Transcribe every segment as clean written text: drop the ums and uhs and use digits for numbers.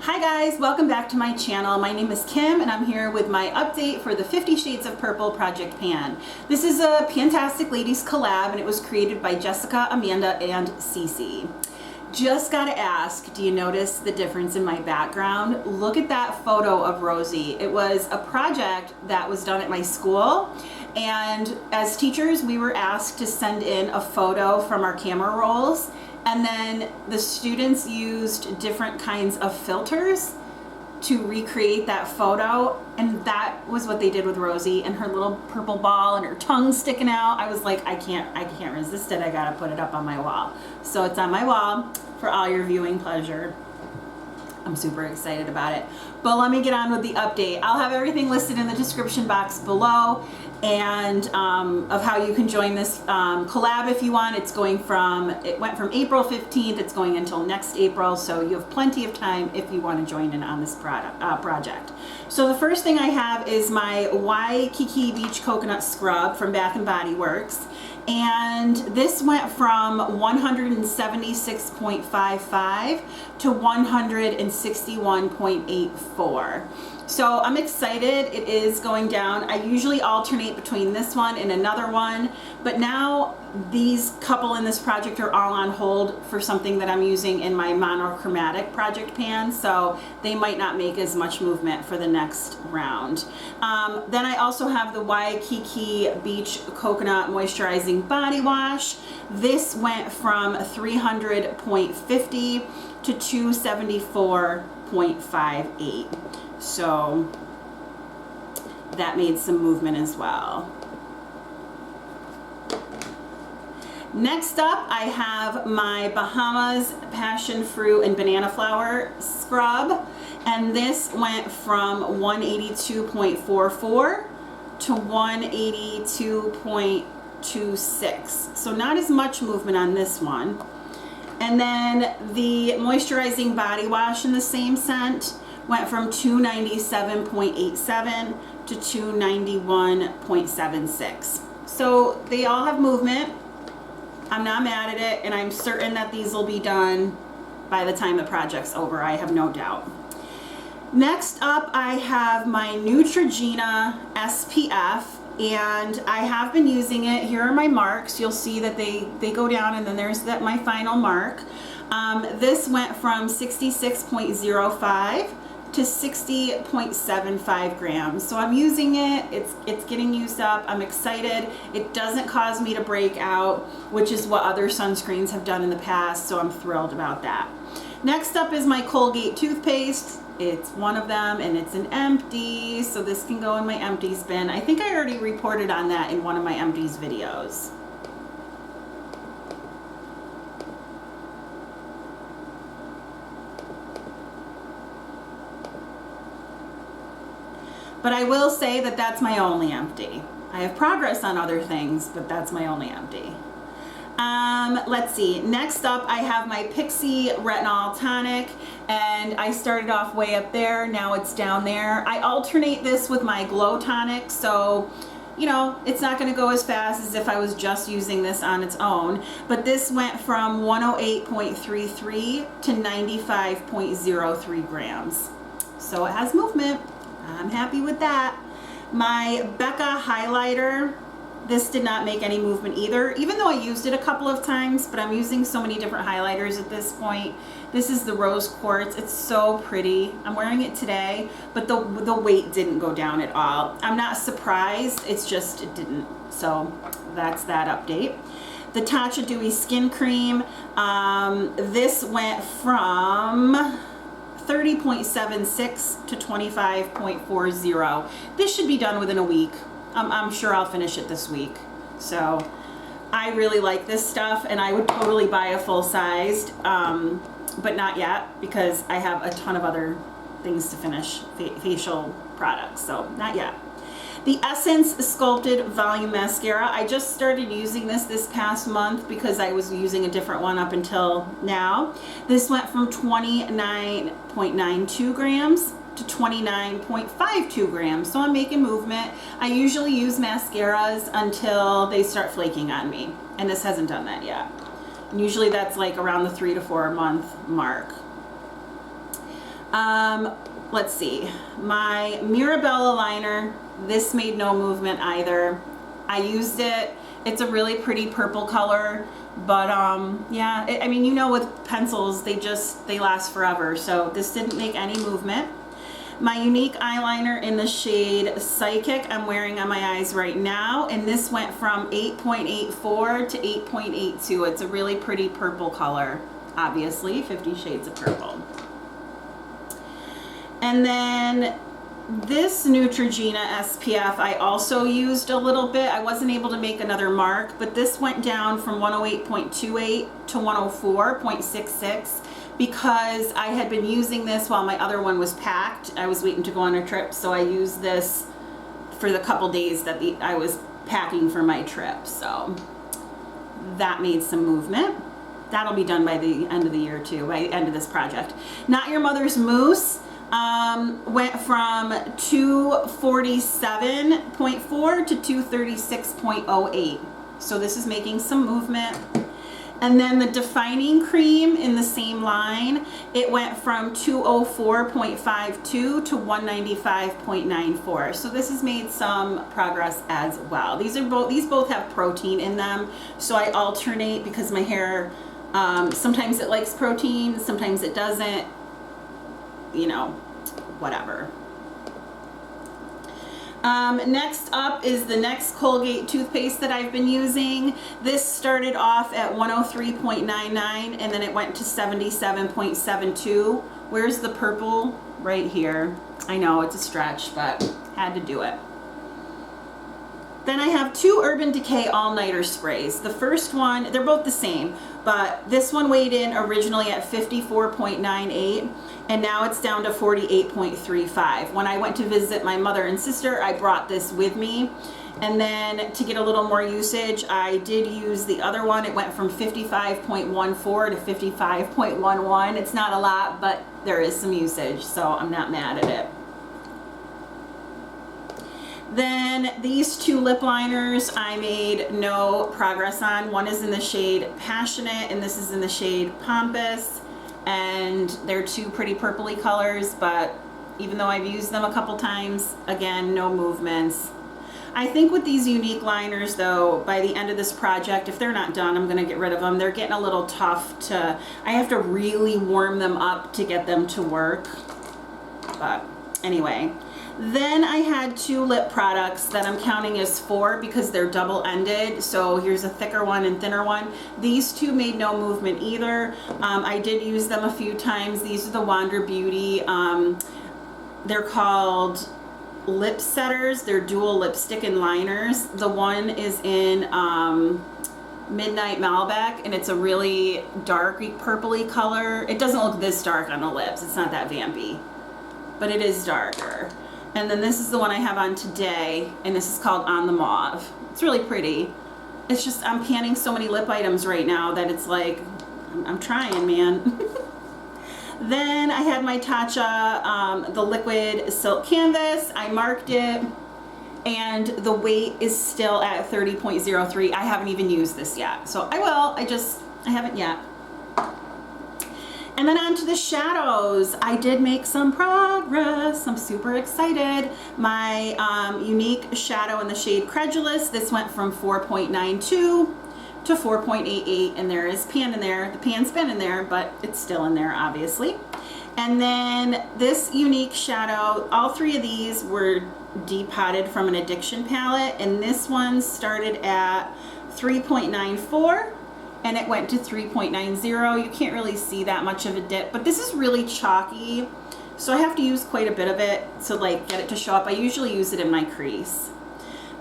Hi guys, welcome back to my channel. My name is Kim and I'm here with my update for the 50 Shades of Purple Project Pan. This is a Pantastic Ladies collab and it was created by Jessica, Amanda, and Cece. Just gotta ask, do you notice the difference in my background? Look at that photo of Rosie. It was a project that was done at my school, and as teachers we were asked to send in a photo from our camera rolls, and then the students used different kinds of filters to recreate that photo, and that was what they did with Rosie and her little purple ball and her tongue sticking out. I was like, I can't resist it. I gotta put it up on my wall. So it's on my wall for all your viewing pleasure. I'm super excited about it. But let me get on with the update. I'll have everything listed in the description box below, and of how you can join this collab if you want. It went from April 15th, it's going until next April, so you have plenty of time if you want to join in on this project. So the first thing I have is my Waikiki Beach Coconut Scrub from Bath & Body Works. And this went from 176.55 to 161.84. So I'm excited. It is going down. I usually alternate between this one and another one, but now these couple in this project are all on hold for something that I'm using in my monochromatic project pan, so they might not make as much movement for the next round. Then I also have the Waikiki Beach Coconut Moisturizing Body Wash. This went from 300.50 to 274.58. So that made some movement as well. Next up, I have my Bahamas Passion Fruit and Banana Flower Scrub, and this went from 182.44 to 182.26. So not as much movement on this one. And then the Moisturizing Body Wash in the same scent went from 297.87 to 291.76. So they all have movement. I'm not mad at it, and I'm certain that these will be done by the time the project's over. I have no doubt. Next up, I have my Neutrogena SPF, and I have been using it. Here are my marks. You'll see that they go down, and then there's my final mark. This went from 66.05 to 60.75 grams. So I'm using it, it's getting used up. I'm excited. It doesn't cause me to break out, which is what other sunscreens have done in the past, so I'm thrilled about that. Next up is my Colgate toothpaste. It's one of them, and it's an empty, so this can go in my empties bin. I think I already reported on that in one of my empties videos. But I will say that that's my only empty. I have progress on other things, but that's my only empty. Let's see. Next up, I have my Pixie Retinol Tonic, and I started off way up there. Now it's down there. I alternate this with my Glow Tonic, so you know, it's not going to go as fast as if I was just using this on its own. But this went from 108.33 to 95.03 grams. So it has movement. I'm happy with that. My Becca highlighter, this did not make any movement either, even though I used it a couple of times, but I'm using so many different highlighters at this point. This is the Rose Quartz. It's so pretty. I'm wearing it today, but the weight didn't go down at all. I'm not surprised, it's just it didn't. So that's that update. The Tatcha Dewy Skin Cream, this went from 30.76 to 25.40. This should be done within a week. I'm sure I'll finish it this week. So I really like this stuff, and I would totally buy a full-sized, but not yet because I have a ton of other things to finish, facial products, so not yet. The Essence Sculpted Volume Mascara, I just started using this past month because I was using a different one up until now. This went from 29.92 grams to 29.52 grams, so I'm making movement. I usually use mascaras until they start flaking on me, and this hasn't done that yet. And usually that's like around the 3 to 4 month mark. Let's see, my Mirabella liner, this made no movement either. I used it. It's a really pretty purple color, but yeah, I mean, you know, with pencils, they last forever. So this didn't make any movement. My Unique eyeliner in the shade Psychic, I'm wearing on my eyes right now, and this went from 8.84 to 8.82. It's a really pretty purple color, obviously, 50 Shades of Purple. And then this Neutrogena SPF I also used a little bit. I wasn't able to make another mark, but this went down from 108.28 to 104.66 because I had been using this while my other one was packed. I was waiting to go on a trip, so I used this for the couple days that I was packing for my trip. So that made some movement. That'll be done by the end of the year too, by the end of this project. Not Your Mother's Mousse went from 247.4 to 236.08. So this is making some movement. And then the Defining Cream in the same line, it went from 204.52 to 195.94. So this has made some progress as well. These both have protein in them. So I alternate because my hair, sometimes it likes protein, sometimes it doesn't. You know, whatever. Next up is the next Colgate toothpaste that I've been using. This started off at 103.99 and then it went to 77.72. Where's the purple? Right here. I know it's a stretch, but had to do it. Then I have two Urban Decay All-Nighter sprays. The first one, they're both the same, but this one weighed in originally at 54.98 and now it's down to 48.35. When I went to visit my mother and sister, I brought this with me. And then to get a little more usage, I did use the other one. It went from 55.14 to 55.11. It's not a lot, but there is some usage, so I'm not mad at it. Then these two lip liners I made no progress on. One is in the shade Passionate and this is in the shade Pompous. And they're two pretty purpley colors, but even though I've used them a couple times, again, no movements. I think with these Unique liners though, by the end of this project, if they're not done, I'm gonna get rid of them. They're getting a little tough I have to really warm them up to get them to work. But anyway. Then I had two lip products that I'm counting as 4 because they're double-ended. So here's a thicker one and thinner one. These two made no movement either. I did use them a few times. These are the Wander Beauty. They're called lip setters. They're dual lipstick and liners. The one is in Midnight Malbec and it's a really dark purpley color. It doesn't look this dark on the lips. It's not that vampy, but it is darker. And then this is the one I have on today, and this is called On the Mauve. It's really pretty. It's just, I'm panning so many lip items right now that it's like, I'm trying, man. Then I had my Tatcha, the liquid silk canvas. I marked it, and the weight is still at 30.03. I haven't even used this yet. So I will, I haven't yet. And then on to the shadows. I did make some progress. I'm super excited. My Unique shadow in the shade Credulous, this went from 4.92 to 4.88, and there is pan in there. The pan's been in there, but it's still in there, obviously. And then this Unique shadow, all three of these were depotted from an Addiction palette, and this one started at 3.94. and it went to 3.90. You can't really see that much of a dip, but this is really chalky, so I have to use quite a bit of it to like get it to show up. I usually use it in my crease.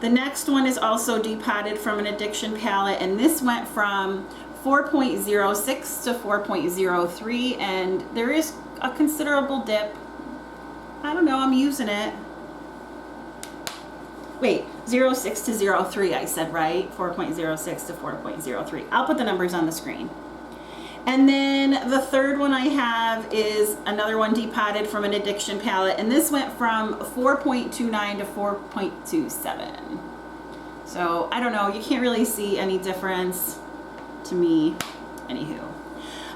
The next one is also depotted from an Addiction palette, and this went from 4.06 to 4.03, and there is a considerable dip. I don't know, I'm using it. Wait, 06 to 03 I said, right? 4.06 to 4.03. I'll put the numbers on the screen. And then the third one I have is another one depotted from an Addiction palette, and this went from 4.29 to 4.27. So I don't know, you can't really see any difference to me. Anywho.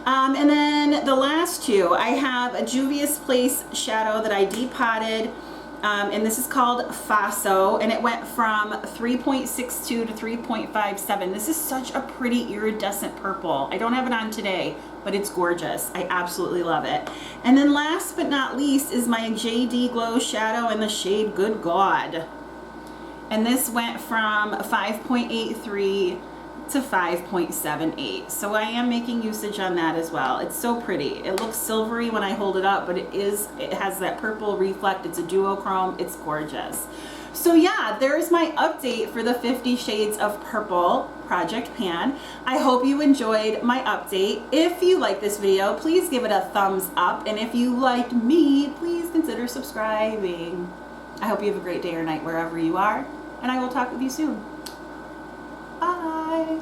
And then the last two, I have a Juvia's Place shadow that I depotted, and this is called Faso, and it went from 3.62 to 3.57. This is such a pretty iridescent purple. I don't have it on today, but it's gorgeous. I absolutely love it. And then last but not least is my JD Glow shadow in the shade Good God. And this went from 5.83 to 5.78. So I am making usage on that as well. It's so pretty. It looks silvery when I hold it up, but it has that purple reflect. It's a duochrome. It's gorgeous. So yeah, there's my update for the 50 Shades of Purple Project Pan. I hope you enjoyed my update. If you like this video, please give it a thumbs up. And if you liked me, please consider subscribing. I hope you have a great day or night wherever you are, and I will talk with you soon. Bye.